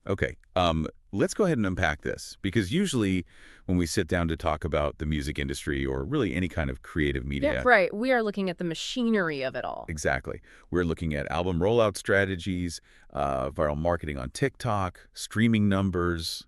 Okay. Let's go ahead and unpack this, because usually when we sit down to talk about the music industry or really any kind of creative Yeah, media, right. We are looking at the machinery of it all. exactly, we're looking at album rollout strategies, viral marketing on TikTok, streaming numbers,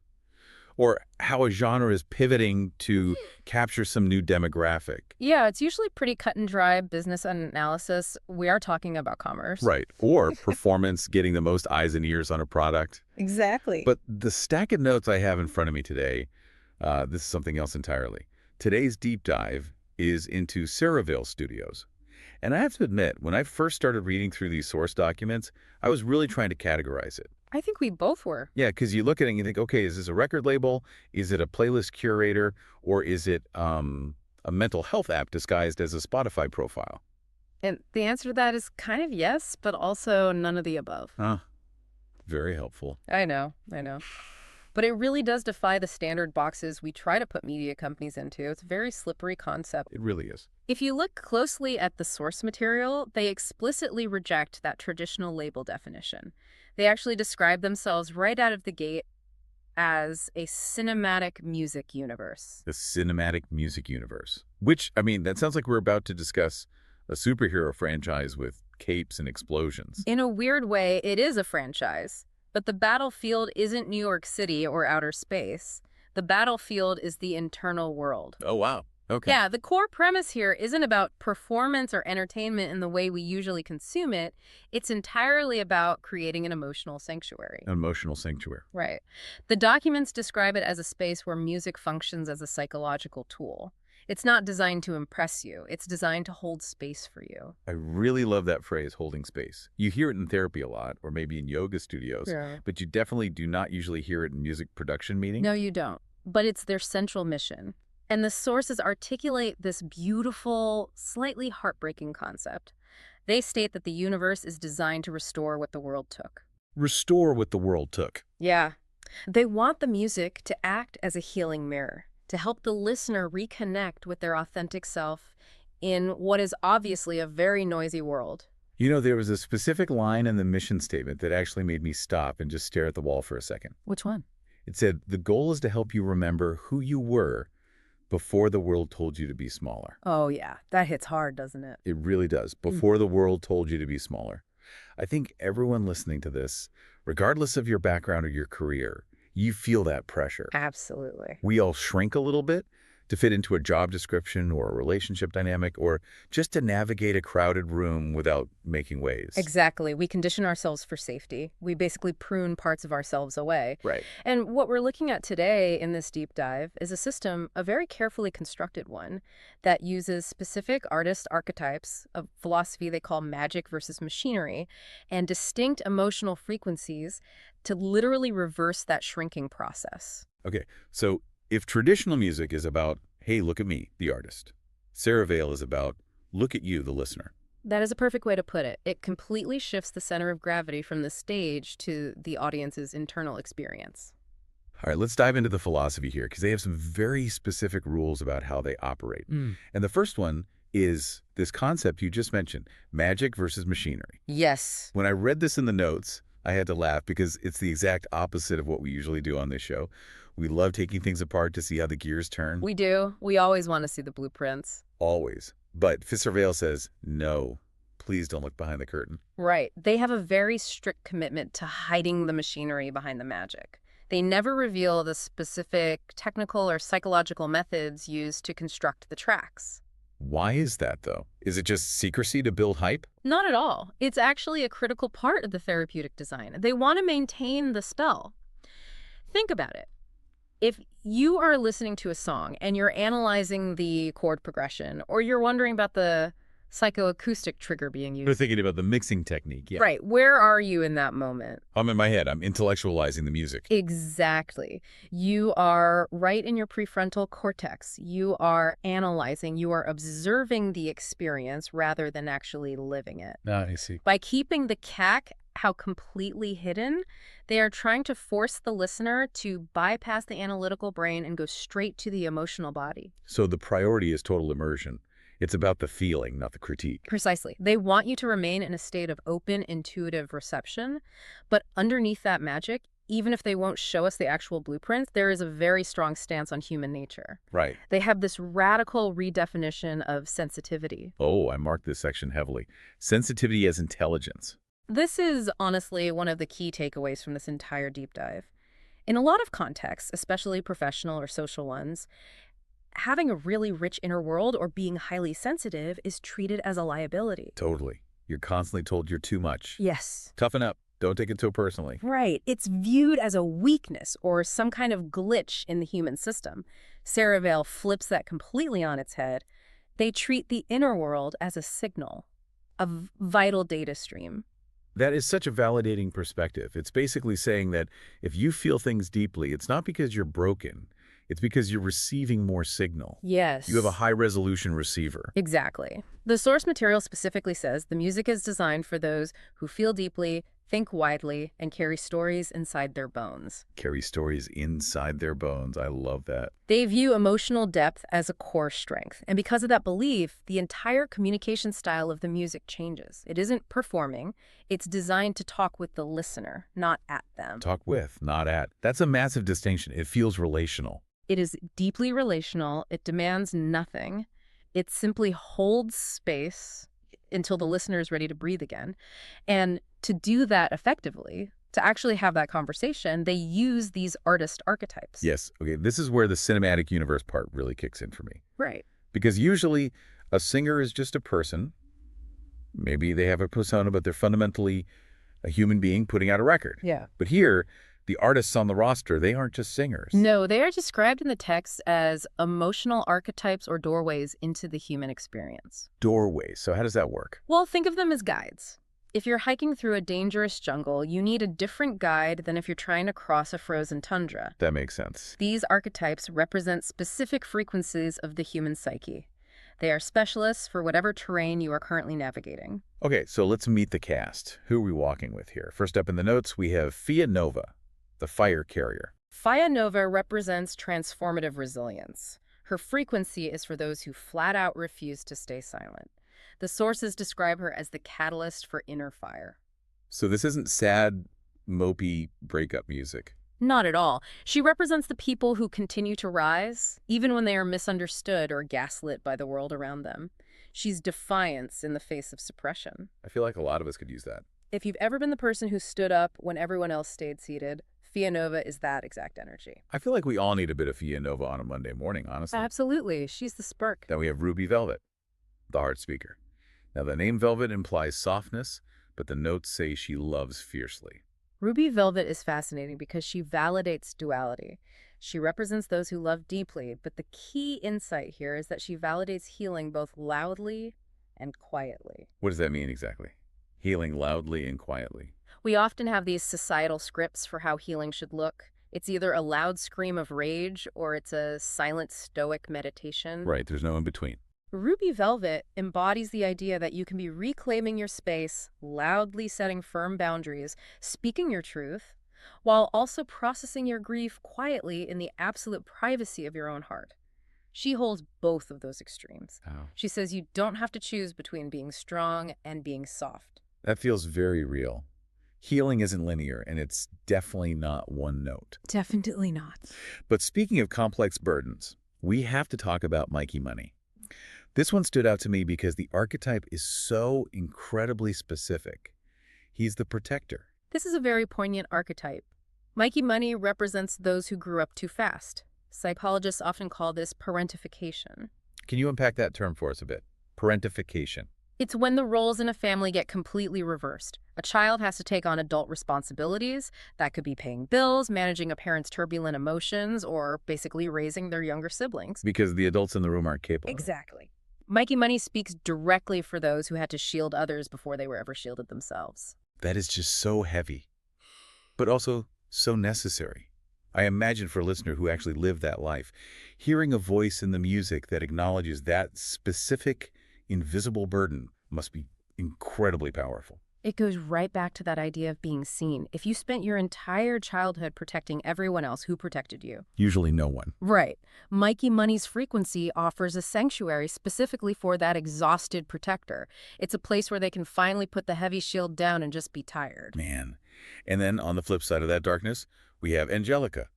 or how a genre is pivoting to capture some new demographic. Yeah, it's usually pretty cut and dry business analysis. We are talking about commerce. Right. Or performance getting the most eyes and ears on a product. Exactly. But the stack of notes I have in front of me today, this is something else entirely. Today's deep dive is into Sera Vale Studios. And I have to admit, when I first started reading through these source documents, I was really trying to categorize it. I think we both were. Yeah, because you look at it and you think, okay, is this a record label? Is it a playlist curator? Or is it a mental health app disguised as a Spotify profile? And the answer to that is kind of yes, but also none of the above. Huh. Very helpful. I know, I know. But it really does defy the standard boxes we try to put media companies into. It's a very slippery concept. It really is. If you look closely at the source material, they explicitly reject that traditional label definition. They actually describe themselves right out of the gate as a cinematic music universe. The cinematic music universe. Which, I mean, that sounds like we're about to discuss a superhero franchise with capes and explosions. In a weird way, it is a franchise, but the battlefield isn't New York City or outer space. The battlefield is the internal world. Oh, wow. Okay. Yeah, the core premise here isn't about performance or entertainment in the way we usually consume it. It's entirely about creating an emotional sanctuary. An emotional sanctuary. Right. The documents describe it as a space where music functions as a psychological tool. It's not designed to impress you. It's designed to hold space for you. I really love that phrase, holding space. You hear it in therapy a lot, or maybe in yoga studios, Yeah. but you definitely do not usually hear it in music production meetings. No, you don't. But it's their central mission. And the sources articulate this beautiful, slightly heartbreaking concept. They state that the universe is designed to restore what the world took. Restore what the world took. Yeah. They want the music to act as a healing mirror, to help the listener reconnect with their authentic self in what is obviously a very noisy world. You know, there was a specific line in the mission statement that actually made me stop and just stare at the wall for a second. Which one? It said, the goal is to help you remember who you were before the world told you to be smaller. Oh, yeah. That hits hard, doesn't it? It really does. Before the world told you to be smaller. I think everyone listening to this, regardless of your background or your career, you feel that pressure. Absolutely. We all shrink a little bit to fit into a job description or a relationship dynamic, or just to navigate a crowded room without making waves. Exactly. We condition ourselves for safety. We basically prune parts of ourselves away. Right. And what we're looking at today in this deep dive is a system, a very carefully constructed one, that uses specific artist archetypes, a philosophy they call magic versus machinery, and distinct emotional frequencies to literally reverse that shrinking process. Okay, so if traditional music is about, hey, look at me, the artist, Sera Vale is about, look at you, the listener. That is a perfect way to put it. It completely shifts the center of gravity from the stage to the audience's internal experience. All right, let's dive into the philosophy here, because they have some very specific rules about how they operate. And the first one is this concept you just mentioned, magic versus machinery. Yes. When I read this in the notes, I had to laugh because it's the exact opposite of what we usually do on this show. We love taking things apart to see how the gears turn. We do. We always want to see the blueprints. Always. But Sera Vale says, no, please don't look behind the curtain. Right. They have a very strict commitment to hiding the machinery behind the magic. They never reveal the specific technical or psychological methods used to construct the tracks. Why is that, though? Is it just secrecy to build hype? Not at all. It's actually a critical part of the therapeutic design. They want to maintain the spell. Think about it. If you are listening to a song and you're analyzing the chord progression, or you're wondering about the psychoacoustic trigger being You're used. thinking about the mixing technique, yeah. Right. Where are you in that moment? I'm in my head. I'm intellectualizing the music. Exactly. You are right in your prefrontal cortex. You are analyzing. You are observing the experience rather than actually living it. Ah, I see. By keeping the CAC how completely hidden, they are trying to force the listener to bypass the analytical brain and go straight to the emotional body. So the priority is total immersion. It's about the feeling, not the critique. Precisely. They want you to remain in a state of open, intuitive reception, but underneath that magic even if they won't show us the actual blueprints, there is a very strong stance on human nature. Right. They have this radical redefinition of sensitivity. Oh, I marked this section heavily. Sensitivity as intelligence. This is honestly one of the key takeaways from this entire deep dive. In a lot of contexts, especially professional or social ones, having a really rich inner world or being highly sensitive is treated as a liability. Totally. You're constantly told you're too much. Yes. Toughen up. Don't take it so personally. Right. It's viewed as a weakness or some kind of glitch in the human system. Sera Vale flips that completely on its head. They treat the inner world as a signal, a vital data stream. That is such a validating perspective. It's basically saying that if you feel things deeply, it's not because you're broken. It's because you're receiving more signal. Yes. You have a high-resolution receiver. Exactly. The source material specifically says the music is designed for those who feel deeply, think widely, and carry stories inside their bones. Carry stories inside their bones. I love that. They view emotional depth as a core strength, and because of that belief, the entire communication style of the music changes. It isn't performing. It's designed to talk with the listener, not at them. Talk with, not at. That's a massive distinction. It feels relational. It is deeply relational. It demands nothing. It simply holds space until the listener is ready to breathe again. And to do that effectively, to actually have that conversation, they use these artist archetypes. Yes. Okay, this is where the cinematic universe part really kicks in for me. Right. Because usually a singer is just a person. Maybe they have a persona, but they're fundamentally a human being putting out a record. Yeah. But here, the artists on the roster, they aren't just singers. No, they are described in the text as emotional archetypes or doorways into the human experience. Doorways. So how does that work? Well, think of them as guides. If you're hiking through a dangerous jungle, you need a different guide than if you're trying to cross a frozen tundra. That makes sense. These archetypes represent specific frequencies of the human psyche. They are specialists for whatever terrain you are currently navigating. Okay, so let's meet the cast. Who are we walking with here? First up in the notes, we have Fiya Nova, the fire carrier. Fiya Nova represents transformative resilience. Her frequency is for those who flat out refuse to stay silent. The sources describe her as the catalyst for inner fire. So this isn't sad, mopey breakup music. Not at all. She represents the people who continue to rise, even when they are misunderstood or gaslit by the world around them. She's defiance in the face of suppression. I feel like a lot of us could use that. If you've ever been the person who stood up when everyone else stayed seated, Fiya Nova is that exact energy. I feel like we all need a bit of Fiya Nova on a Monday morning, honestly. Absolutely. She's the spark. Then we have Ruby Velvet, the heart speaker. Now, the name Velvet implies softness, but the notes say she loves fiercely. Ruby Velvet is fascinating because she validates duality. She represents those who love deeply, but the key insight here is that she validates healing both loudly and quietly. What does that mean exactly? Healing loudly and quietly. We often have these societal scripts for how healing should look. It's either a loud scream of rage or it's a silent stoic meditation. Right, there's no in between. Ruby Velvet embodies the idea that you can be reclaiming your space, loudly setting firm boundaries, speaking your truth, while also processing your grief quietly in the absolute privacy of your own heart. She holds both of those extremes. Oh. She says you don't have to choose between being strong and being soft. That feels very real. Healing isn't linear, and it's definitely not one note. Definitely not. But speaking of complex burdens, we have to talk about Mikey Money. This one stood out to me because the archetype is so incredibly specific. He's the protector. This is a very poignant archetype. Mikey Money represents those who grew up too fast. Psychologists often call this parentification. Can you unpack that term for us a bit? Parentification. It's when the roles in a family get completely reversed. A child has to take on adult responsibilities. That could be paying bills, managing a parent's turbulent emotions, or basically raising their younger siblings. Because the adults in the room aren't capable. Exactly. Mikey Money speaks directly for those who had to shield others before they were ever shielded themselves. That is just so heavy, but also so necessary. I imagine for a listener who actually lived that life, hearing a voice in the music that acknowledges that specific, invisible burden must be incredibly powerful. It goes right back to that idea of being seen. If you spent your entire childhood protecting everyone else, who protected you? Usually no one. Right. Mikey Money's frequency offers a sanctuary specifically for that exhausted protector. It's a place where they can finally put the heavy shield down and just be tired. Man. And then on the flip side of that darkness, we have Angelica,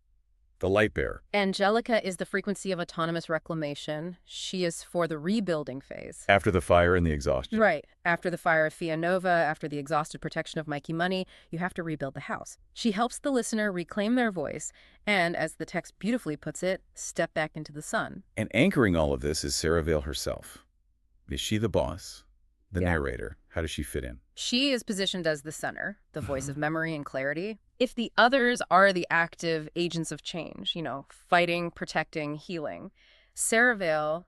the light bearer. Angelica is the frequency of autonomous reclamation. She is for the rebuilding phase. After the fire and the exhaustion. Right. After the fire of Fiya Nova, after the exhausted protection of Mikey Money, you have to rebuild the house. She helps the listener reclaim their voice and, as the text beautifully puts it, step back into the sun. And anchoring all of this is Sera Vale herself. Is she the boss? The narrator? How does she fit in? She is positioned as the center, the voice of memory and clarity. If the others are the active agents of change, fighting, protecting, healing, Sera Vale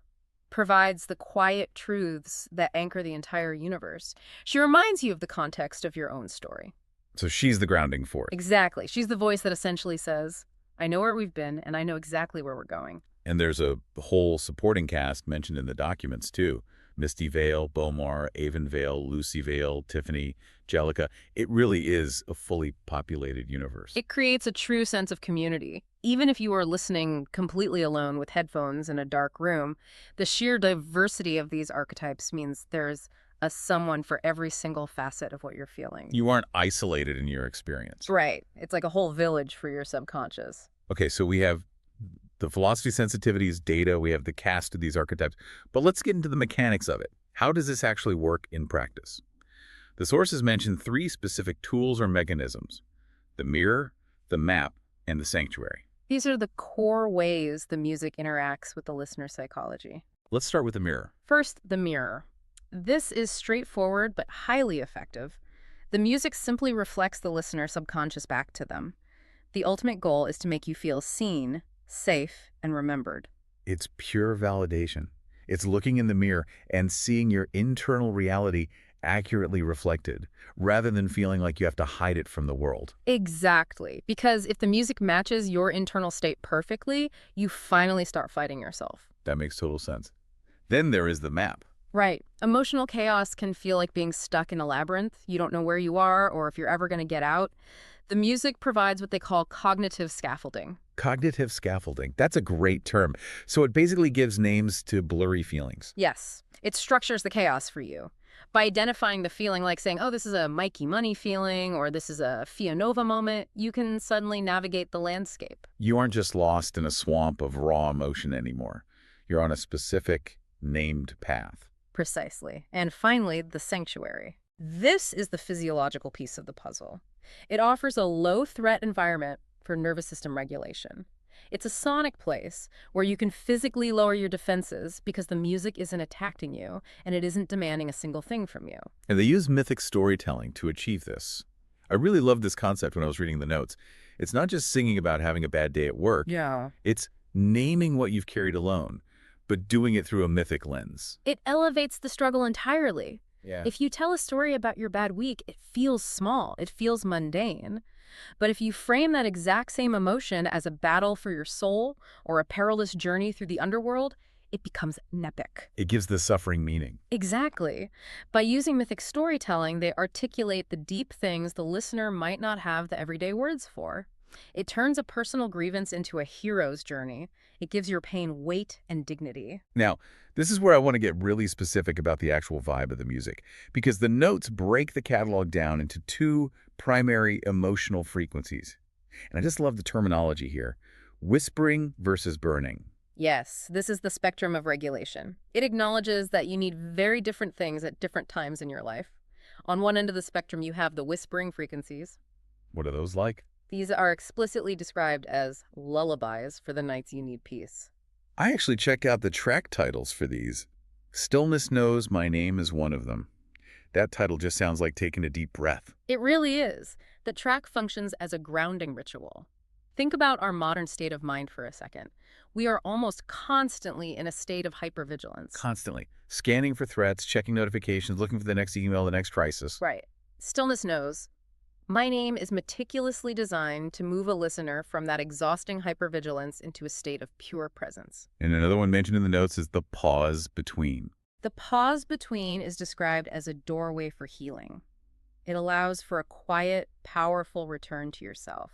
provides the quiet truths that anchor the entire universe. She reminds you of the context of your own story. So she's the grounding force. Exactly. She's the voice that essentially says, I know where we've been, and I know exactly where we're going. And there's a whole supporting cast mentioned in the documents, too. Misty Vale, Bomar, Avan Vale, Lucy Vale, Tiffiny, Gelica. It really is a fully populated universe. It creates a true sense of community. Even if you are listening completely alone with headphones in a dark room, the sheer diversity of these archetypes means there's a someone for every single facet of what you're feeling. You aren't isolated in your experience. Right. It's like a whole village for your subconscious. Okay, so we have the philosophy sensitivities, data, we have the cast of these archetypes. But let's get into the mechanics of it. How does this actually work in practice? The sources mention 3 specific tools or mechanisms: the mirror, the map, and the sanctuary. These are the core ways the music interacts with the listener's psychology. Let's start with the mirror. First, the mirror. This is straightforward but highly effective. The music simply reflects the listener's subconscious back to them. The ultimate goal is to make you feel seen, safe, and remembered. It's pure validation. It's looking in the mirror and seeing your internal reality accurately reflected, rather than feeling like you have to hide it from the world. Exactly. Because if the music matches your internal state perfectly, you finally start fighting yourself. That makes total sense. Then there is the map. Right. Emotional chaos can feel like being stuck in a labyrinth. You don't know where you are or if you're ever going to get out. The music provides what they call cognitive scaffolding. Cognitive scaffolding. That's a great term. So it basically gives names to blurry feelings. Yes. It structures the chaos for you. By identifying the feeling, like saying, oh, this is a Mikey Money feeling, or this is a Fiya Nova moment, you can suddenly navigate the landscape. You aren't just lost in a swamp of raw emotion anymore. You're on a specific, named path. Precisely. And finally, the sanctuary. This is the physiological piece of the puzzle. It offers a low-threat environment for nervous system regulation. It's a sonic place where you can physically lower your defenses because the music isn't attacking you and it isn't demanding a single thing from you. And they use mythic storytelling to achieve this. I really loved this concept when I was reading the notes. It's not just singing about having a bad day at work. Yeah. It's naming what you've carried alone, but doing it through a mythic lens. It elevates the struggle entirely. Yeah. If you tell a story about your bad week, it feels small, it feels mundane. But if you frame that exact same emotion as a battle for your soul or a perilous journey through the underworld, it becomes an epic. It gives the suffering meaning. Exactly. By using mythic storytelling, they articulate the deep things the listener might not have the everyday words for. It turns a personal grievance into a hero's journey. It gives your pain weight and dignity. Now, this is where I want to get really specific about the actual vibe of the music, because the notes break the catalog down into 2 primary emotional frequencies. And I just love the terminology here: whispering versus burning. Yes, this is the spectrum of regulation. It acknowledges that you need very different things at different times in your life. On one end of the spectrum, you have the whispering frequencies. What are those like? These are explicitly described as lullabies for the nights you need peace. I actually checked out the track titles for these. Stillness Knows My Name is one of them. That title just sounds like taking a deep breath. It really is. The track functions as a grounding ritual. Think about our modern state of mind for a second. We are almost constantly in a state of hypervigilance. Constantly. Scanning for threats, checking notifications, looking for the next email, the next crisis. Right. Stillness Knows My Name is meticulously designed to move a listener from that exhausting hypervigilance into a state of pure presence. And another one mentioned in the notes is the pause between. The pause between is described as a doorway for healing. It allows for a quiet, powerful return to yourself.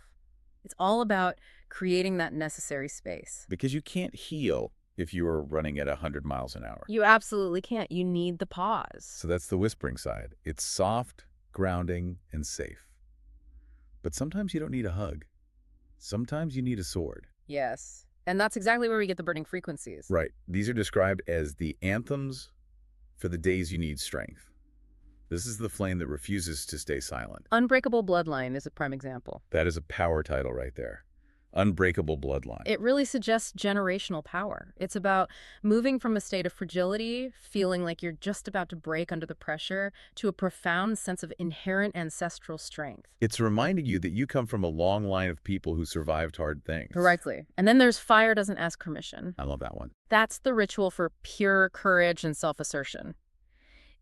It's all about creating that necessary space. Because you can't heal if you are running at 100 miles an hour. You absolutely can't. You need the pause. So that's the whispering side. It's soft, grounding, and safe. But sometimes you don't need a hug. Sometimes you need a sword. Yes. And that's exactly where we get the burning frequencies. Right. These are described as the anthems for the days you need strength. This is the flame that refuses to stay silent. Unbreakable Bloodline is a prime example. That is a power title right there. Unbreakable Bloodline. It really suggests generational power. It's about moving from a state of fragility, feeling like you're just about to break under the pressure, to a profound sense of inherent ancestral strength. It's reminding you that you come from a long line of people who survived hard things. Precisely. And then there's Fire Doesn't Ask Permission. I love that one. That's the ritual for pure courage and self-assertion.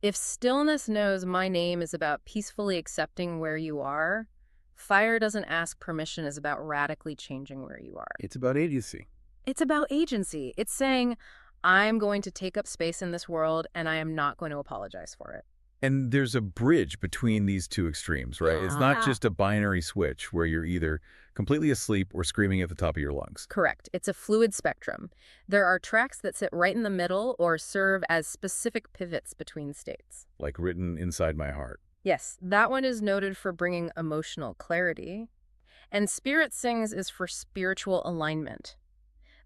If stillness knows my name is about peacefully accepting where you are, Fire Doesn't Ask Permission is about radically changing where you are. It's about agency. It's about agency. It's saying, I'm going to take up space in this world and I am not going to apologize for it. And there's a bridge between these two extremes, right? It's not just a binary switch where you're either completely asleep or screaming at the top of your lungs. Correct. It's a fluid spectrum. There are tracks that sit right in the middle or serve as specific pivots between states. Like written inside my heart. Yes, that one is noted for bringing emotional clarity. And Spirit Sings is for spiritual alignment.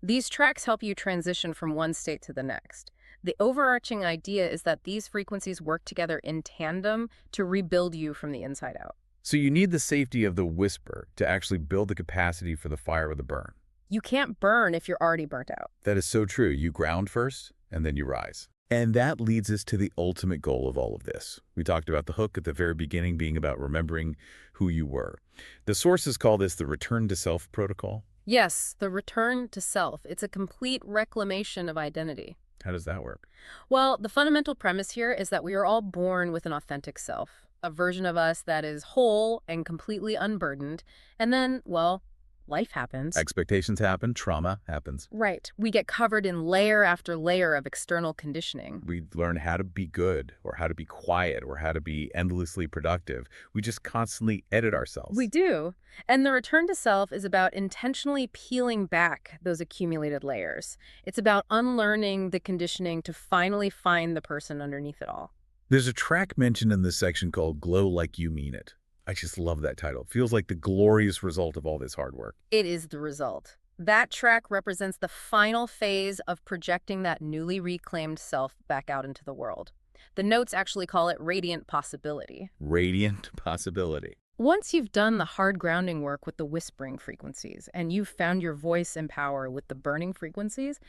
These tracks help you transition from one state to the next. The overarching idea is that these frequencies work together in tandem to rebuild you from the inside out. So you need the safety of the whisper to actually build the capacity for the fire of the burn. You can't burn if you're already burnt out. That is so true. You ground first, and then you rise. And that leads us to the ultimate goal of all of this. We talked about the hook at the very beginning being about remembering who you were. The sources call this the return to self protocol. Yes, the return to self. It's a complete reclamation of identity. How does that work? Well, the fundamental premise here is that we are all born with an authentic self, a version of us that is whole and completely unburdened. And then, well, life happens. Expectations happen, trauma happens. Right. We get covered in layer after layer of external conditioning. We learn how to be good or how to be quiet or how to be endlessly productive. We just constantly edit ourselves. We do. And the return to self is about intentionally peeling back those accumulated layers. It's about unlearning the conditioning to finally find the person underneath it all. There's a track mentioned in this section called Glow Like You Mean It. I just love that title. It feels like the glorious result of all this hard work. It is the result. That track represents the final phase of projecting that newly reclaimed self back out into the world. The notes actually call it radiant possibility. Radiant possibility. Once you've done the hard grounding work with the whispering frequencies and you've found your voice and power with the burning frequencies,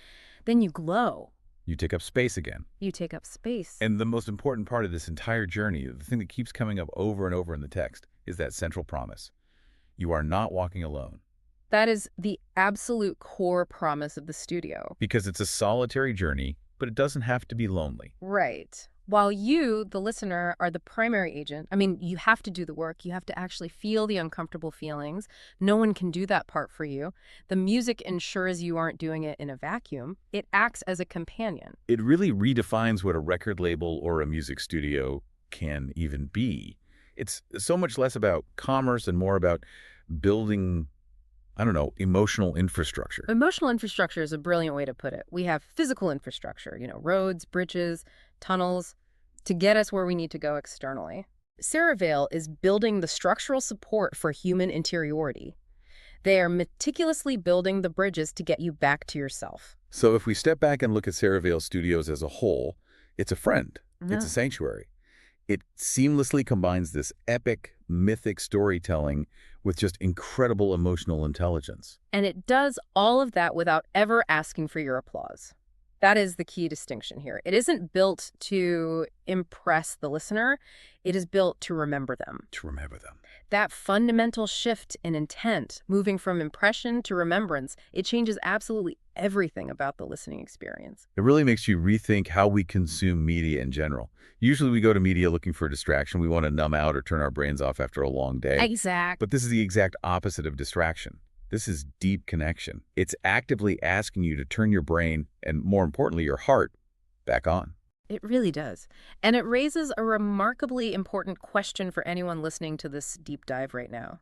then you glow. You take up space again. You take up space. And the most important part of this entire journey, the thing that keeps coming up over and over in the text, is that central promise. You are not walking alone. That is the absolute core promise of the studio. Because it's a solitary journey, but it doesn't have to be lonely. Right. While you, the listener, are the primary agent, I mean, you have to do the work. You have to actually feel the uncomfortable feelings. No one can do that part for you. The music ensures you aren't doing it in a vacuum. It acts as a companion. It really redefines what a record label or a music studio can even be. It's so much less about commerce and more about building, I don't know, emotional infrastructure. Emotional infrastructure is a brilliant way to put it. We have physical infrastructure, roads, bridges, tunnels, to get us where we need to go externally. Sera Vale is building the structural support for human interiority. They are meticulously building the bridges to get you back to yourself. So if we step back and look at Sera Vale Studios as a whole, it's a friend. It's a sanctuary. It seamlessly combines this epic, mythic storytelling with just incredible emotional intelligence. And it does all of that without ever asking for your applause. That is the key distinction here. It isn't built to impress the listener. It is built to remember them. To remember them. That fundamental shift in intent, moving from impression to remembrance, it changes absolutely everything about the listening experience. It really makes you rethink how we consume media in general. Usually we go to media looking for a distraction. We want to numb out or turn our brains off after a long day. Exactly. But this is the exact opposite of distraction. This is deep connection. It's actively asking you to turn your brain, and more importantly, your heart, back on. It really does. And it raises a remarkably important question for anyone listening to this deep dive right now.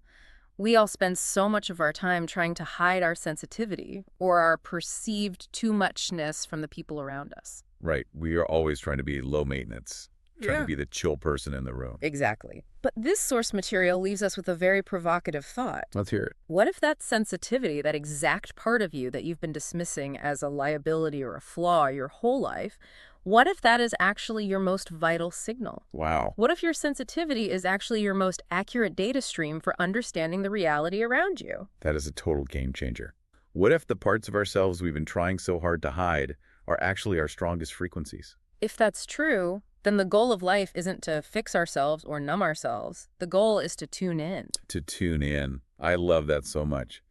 We all spend so much of our time trying to hide our sensitivity or our perceived too muchness from the people around us. Right. We are always trying to be low maintenance, trying to be the chill person in the room. Exactly. But this source material leaves us with a very provocative thought. Let's hear it. What if that sensitivity, that exact part of you that you've been dismissing as a liability or a flaw your whole life, what if that is actually your most vital signal? Wow. What if your sensitivity is actually your most accurate data stream for understanding the reality around you? That is a total game changer. What if the parts of ourselves we've been trying so hard to hide are actually our strongest frequencies? If that's true, then the goal of life isn't to fix ourselves or numb ourselves. The goal is to tune in. To tune in. I love that so much.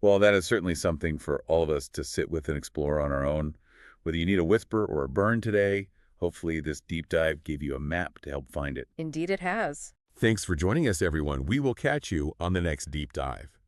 Well, that is certainly something for all of us to sit with and explore on our own. Whether you need a whisper or a burn today, hopefully this deep dive gave you a map to help find it. Indeed it has. Thanks for joining us, everyone. We will catch you on the next deep dive.